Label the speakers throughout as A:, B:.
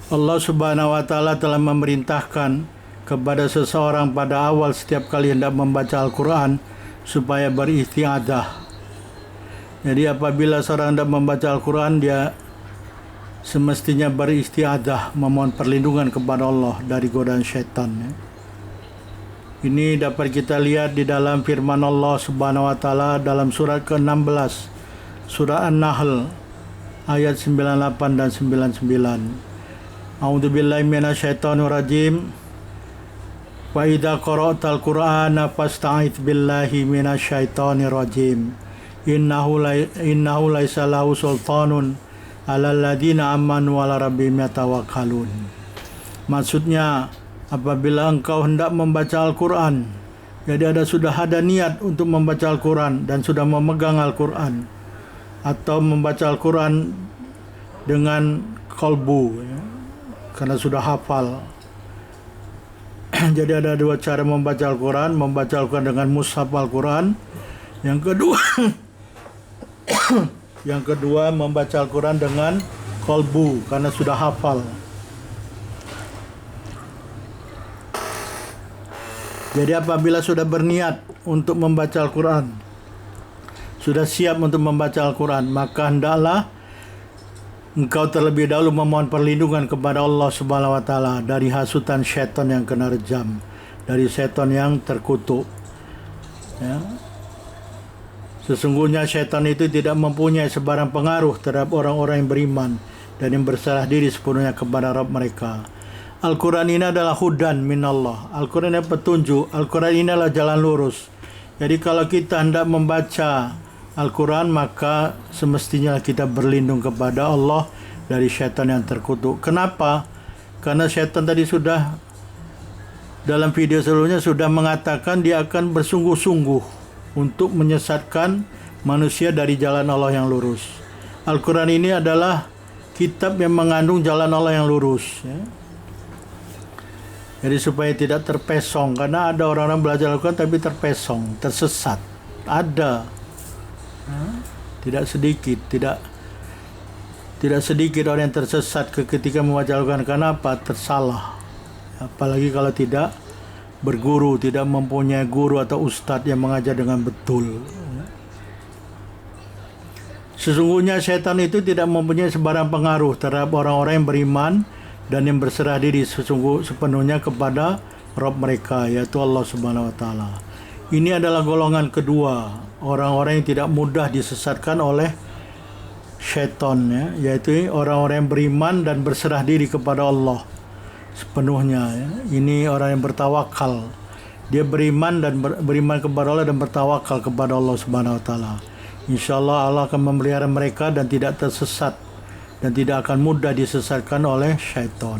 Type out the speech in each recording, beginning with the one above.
A: Allah Subhanahu wa taala telah memerintahkan kepada seseorang pada awal setiap kali hendak membaca Al-Qur'an supaya beristiadah. Jadi apabila seorang hendak membaca Al-Qur'an, dia semestinya beristiadah, memohon perlindungan kepada Allah dari godaan syaitan. Ini dapat kita lihat di dalam firman Allah Subhanahu wa taala dalam surat ke-16, surah An-Nahl ayat 98 dan 99. A'udzubillahi minasyaitonirrajim. Wa idza qara'tal Qur'ana fasta'idz billahi minasyaitonirrajim. Innahu laisa lahu sultanun 'alal ladzina amanu wa 'ala rabbihim yatawakkalun. Maksudnya, apabila engkau hendak membaca Al-Qur'an, jadi sudah ada niat untuk membaca Al-Qur'an dan sudah memegang Al-Qur'an, atau membaca Al-Qur'an dengan qalbu, ya, karena sudah hafal. Jadi ada dua cara membaca Al-Quran. Membaca Al-Quran dengan mushaf Al-Quran. Yang kedua membaca Al-Quran dengan qalbu, karena sudah hafal. Jadi apabila sudah berniat untuk membaca Al-Quran, sudah siap untuk membaca Al-Quran, maka hendaklah engkau terlebih dahulu memohon perlindungan kepada Allah Subhanahu wa taala dari hasutan syaitan yang kena rejam, dari syaitan yang terkutuk. Ya. Sesungguhnya syaitan itu tidak mempunyai sebarang pengaruh terhadap orang-orang yang beriman dan yang berserah diri sepenuhnya kepada Rabb mereka. Al-Quran ini adalah hudan minallah. Al-Quran ini petunjuk. Al-Quran ini adalah jalan lurus. Jadi kalau kita hendak membaca Al-Quran, maka semestinya kita berlindung kepada Allah dari syaitan yang terkutuk. Kenapa? Karena syaitan tadi sudah, dalam video sebelumnya sudah mengatakan dia akan bersungguh-sungguh untuk menyesatkan manusia dari jalan Allah yang lurus. Al-Quran ini adalah kitab yang mengandung jalan Allah yang lurus, ya. Jadi supaya tidak terpesong, karena ada orang-orang belajar Al-Quran tapi terpesong, tersesat. Ada. Tidak sedikit orang yang tersesat ketika membaca Al-Quran. Kenapa? Tersalah. Apalagi kalau tidak berguru, tidak mempunyai guru atau ustadz yang mengajar dengan betul. Sesungguhnya setan itu tidak mempunyai sebarang pengaruh terhadap orang-orang yang beriman dan yang berserah diri sepenuhnya kepada Rabb mereka, yaitu Allah Subhanahu wa taala. Ini adalah golongan kedua, orang-orang yang tidak mudah disesatkan oleh syaitan, ya, yaitu orang-orang yang beriman dan berserah diri kepada Allah sepenuhnya, ya. Ini orang yang bertawakal. Dia beriman dan beriman kepada Allah dan bertawakal kepada Allah Subhanahu wa taala. Insyaallah Allah akan memelihara mereka dan tidak tersesat dan tidak akan mudah disesatkan oleh syaitan.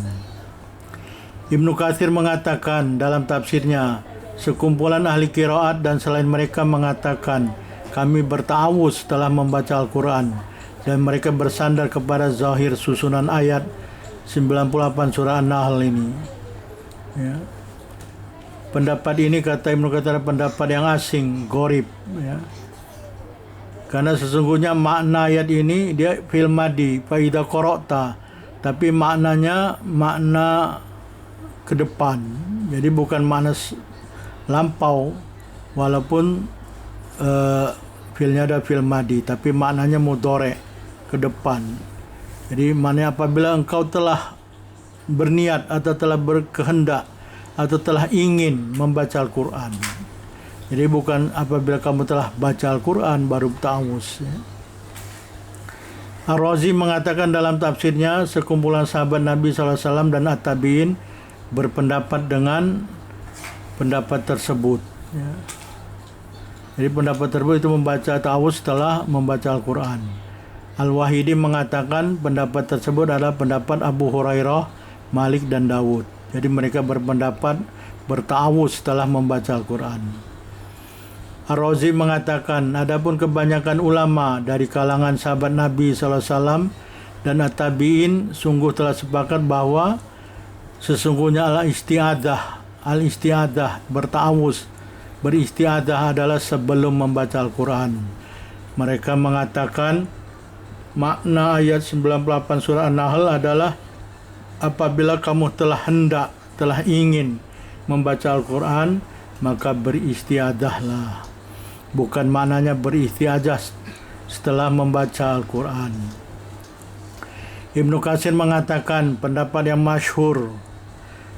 A: Ibnu Katsir mengatakan dalam tafsirnya, sekumpulan ahli qiraat dan selain mereka mengatakan, kami bertawuz setelah membaca Al-Quran, dan mereka bersandar kepada zahir susunan ayat 98 surah An-Nahl ini, ya. Pendapat ini, kata Ibnu Katsir, pendapat yang asing, gharib, ya. Karena sesungguhnya makna ayat ini dia fil madi fa idza qara'ta, tapi maknanya makna ke depan. Jadi bukan makna lampau, walaupun filnya ada fil madi, tapi maknanya mudhari, ke depan. Jadi maknanya apabila engkau telah berniat atau telah berkehendak atau telah ingin membaca Al-Quran. Jadi bukan apabila kamu telah baca Al-Quran baru ta'awuz, ya. Ar-Razi mengatakan dalam tafsirnya, sekumpulan sahabat Nabi SAW dan At-Tabi'in berpendapat dengan pendapat tersebut, ya. Jadi pendapat tersebut itu membaca ta'awuz setelah membaca Al-Quran. Al-Wahidi mengatakan pendapat tersebut adalah pendapat Abu Hurairah, Malik dan Dawud. Jadi mereka berpendapat berta'awuz setelah membaca Al-Quran. Ar-Razi mengatakan, adapun kebanyakan ulama dari kalangan sahabat Nabi SAW dan At-Tabi'in sungguh telah sepakat bahwa sesungguhnya al-istiadah, berta'awuz, beristiadah adalah sebelum membaca Al-Quran. Mereka mengatakan makna ayat 98 surah An-Nahl adalah apabila kamu telah hendak, telah ingin membaca Al-Quran, maka beristiadahlah. Bukan maknanya beristiadah setelah membaca Al-Quran. Ibnu Katsir mengatakan pendapat yang masyhur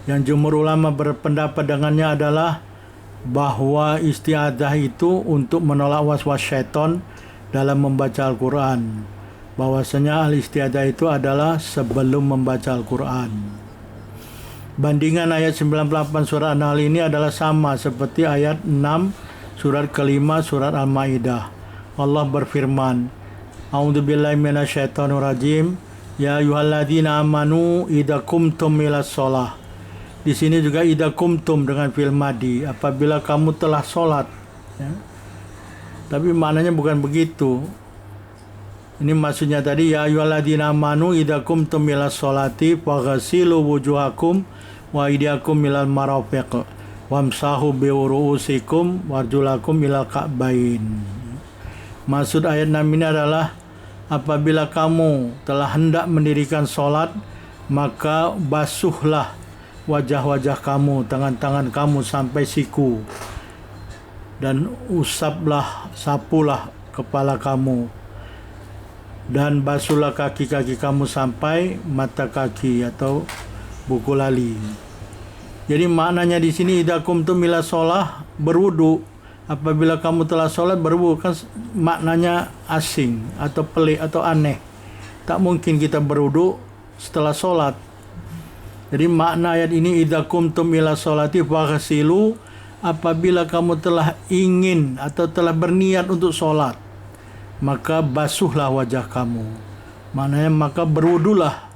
A: yang jumhur ulama berpendapat dengannya adalah bahwa istiadah itu untuk menolak was-was syaitan dalam membaca Al-Quran. Bahwasanya al-istiadah itu adalah sebelum membaca Al-Quran. Bandingan ayat 98 surat An-Nahl ini adalah sama seperti ayat 6 surat kelima surat Al-Maidah. Allah berfirman, A'udzubillahi minasyaitonirrajim, ya ayyuhalladzina amanu idza qumtum ilas shalah. Di sini juga idza qumtum dengan fi'il madi, apabila kamu telah sholat. Ya. Tapi maknanya bukan begitu. Ini maksudnya tadi, ya ayyuhalladzina amanu idza qumtum ilas sholati faghsilu wujuhakum wa aydiyakum ilal marafiq wamsahu bi ru'usikum warjulakum ilal ka'bain. Maksud ayat 6 ini adalah apabila kamu telah hendak mendirikan sholat, maka basuhlah wajah-wajah kamu, tangan-tangan kamu sampai siku, dan usaplah, sapulah kepala kamu, dan basuhlah kaki-kaki kamu sampai mata kaki atau buku lali. Jadi maknanya di sini idza qumtum ila shalah, berwudu. Apabila kamu telah sholat berwudu, kan maknanya asing atau pelik atau aneh. Tak mungkin kita berwudu setelah sholat. Jadi makna ayat ini idza qumtum ila sholati faghsilu, apabila kamu telah ingin atau telah berniat untuk sholat, maka basuhlah wajah kamu. Maknanya maka berwudulah.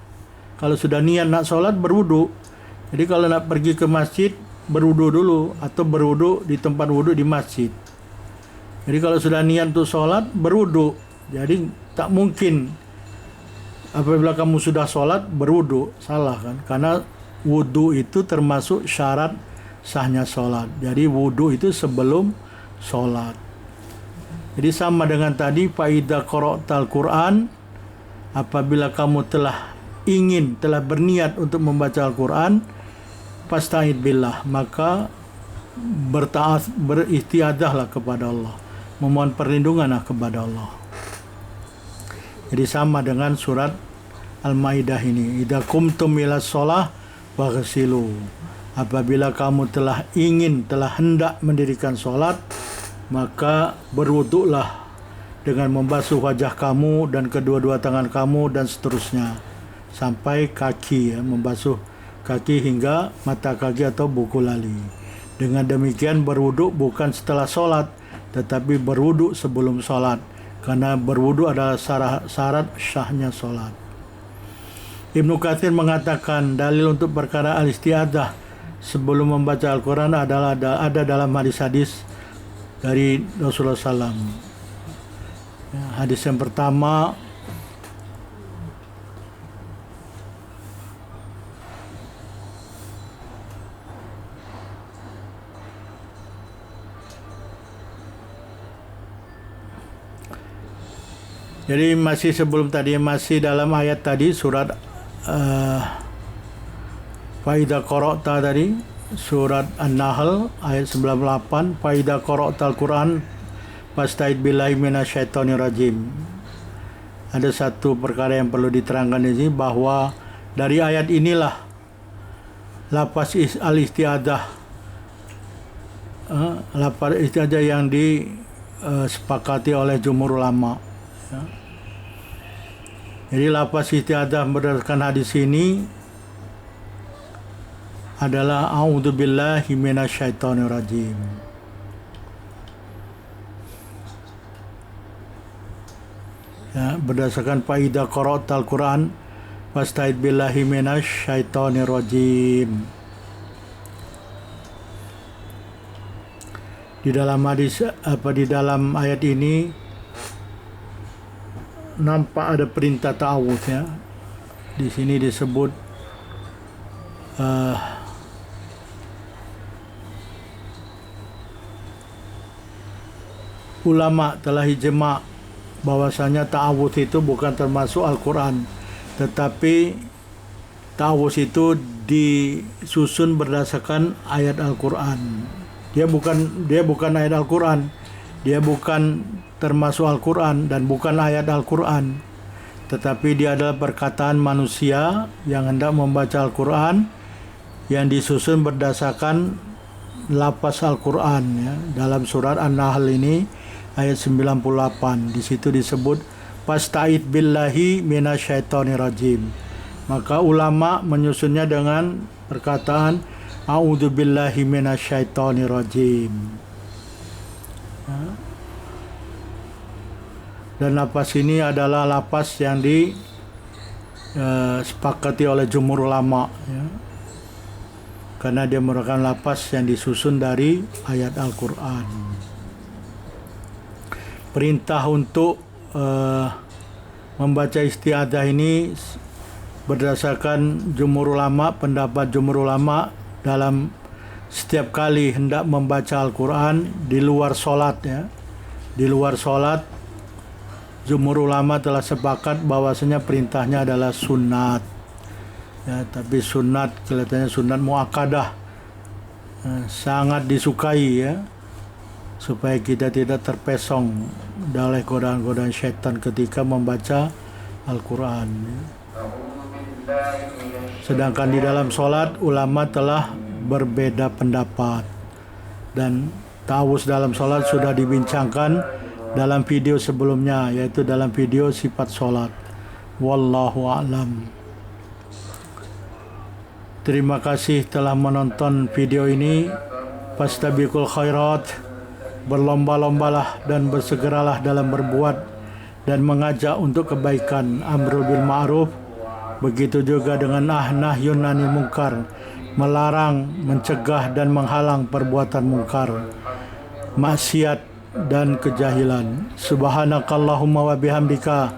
A: Kalau sudah niat nak sholat, berwudu. Jadi kalau nak pergi ke masjid, berwudu dulu, atau berwudu di tempat wudu di masjid. Jadi kalau sudah niat untuk sholat, berwudu. Jadi tak mungkin apabila kamu sudah sholat berwudu, salah kan? Karena wudu itu termasuk syarat sahnya sholat. Jadi wudu itu sebelum sholat. Jadi sama dengan tadi, faida qara'tal Quran, apabila kamu telah ingin, telah berniat untuk membaca Al-Quran, fasta'id billah, maka beristiadahlah kepada Allah, memohon perlindunganlah kepada Allah. Jadi sama dengan surat Al-Maidah ini, idza qumtum ilas shalah faghsilu, apabila kamu telah ingin, telah hendak mendirikan sholat, maka berwuduklah dengan membasuh wajah kamu dan kedua-dua tangan kamu dan seterusnya sampai kaki, ya, membasuh kaki hingga mata kaki atau buku lali. Dengan demikian berwuduk bukan setelah sholat, tetapi berwuduk sebelum sholat, karena berwuduk adalah syarat sahnya sholat. Ibnu Katsir mengatakan dalil untuk perkara al-istiadah sebelum membaca Al-Quran adalah ada dalam hadis-hadis dari Rasulullah SAW. Ya, hadis yang pertama, jadi masih sebelum tadi, masih dalam ayat tadi surat faida qara'ta tadi, surat An-Nahl ayat 98, faida qara'tal Quran fasta'id billahi minasyaitonirrajim. Ada satu perkara yang perlu diterangkan di sini, bahwa dari ayat inilah lafaz al-istiadah, lafaz istiadah yang disepakati oleh jumhur ulama. Ya. Jadi lafaz istiadah berdasarkan hadis ini adalah a'udzubillahi minasyaitonirrajim. Ya, berdasarkan faida qara'tal Quran fasta'id billahi minasyaitonirrajim. Di dalam hadis di dalam ayat ini nampak ada perintah ta'awudz, ya. Di sini disebut ulama telah ijma' bahwasanya ta'awudz itu bukan termasuk Al-Quran, tetapi ta'awuz itu disusun berdasarkan ayat Al-Quran. Dia bukan ayat Al-Quran, dia bukan termasuk Al-Quran dan bukan ayat Al-Quran, tetapi dia adalah perkataan manusia yang hendak membaca Al-Quran yang disusun berdasarkan lafaz Al-Quran, ya. Dalam surat An-Nahl ini ayat 98, di situ disebut fasta'id billahi minasyaitonir rajim. Maka ulama menyusunnya dengan perkataan a'udzubillahi minasyaitonir rajim. Ya. Dan lafaz ini adalah lafaz yang disepakati oleh jumhur ulama, ya. Karena dia merupakan lafaz yang disusun dari ayat Al-Quran. Perintah untuk membaca isti'adzah ini berdasarkan jumhur ulama, pendapat jumhur ulama, dalam setiap kali hendak membaca Al-Quran di luar sholat, ya. Di luar sholat, jumhur ulama telah sepakat bahwasanya perintahnya adalah sunat. Ya, tapi sunat kelihatannya sunat muakkadah, sangat disukai, ya, supaya kita tidak terpesong oleh godaan-godaan syaitan ketika membaca Al-Quran, ya. Sedangkan di dalam sholat ulama telah berbeda pendapat, dan ta'awuz dalam sholat sudah dibincangkan dalam video sebelumnya, yaitu dalam video sifat sholat. Wallahu a'lam. Terima kasih telah menonton video ini. Fastabiqul khairat, berlomba-lombalah dan bersegeralah dalam berbuat dan mengajak untuk kebaikan, amrul bil ma'ruf. Begitu juga dengan nahyun 'anil munkar, melarang, mencegah dan menghalang perbuatan munkar, maksiat dan kejahilan. Subhanakallahumma wa bihamdika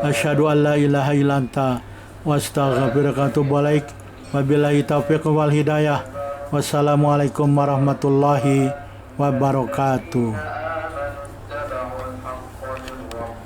A: asyhadu an la ilaha illa anta wa astaghfiruka wa atubu ilaik. Wabillahi taufiq wal hidayah. Wassalamualaikum warahmatullahi wabarakatuh.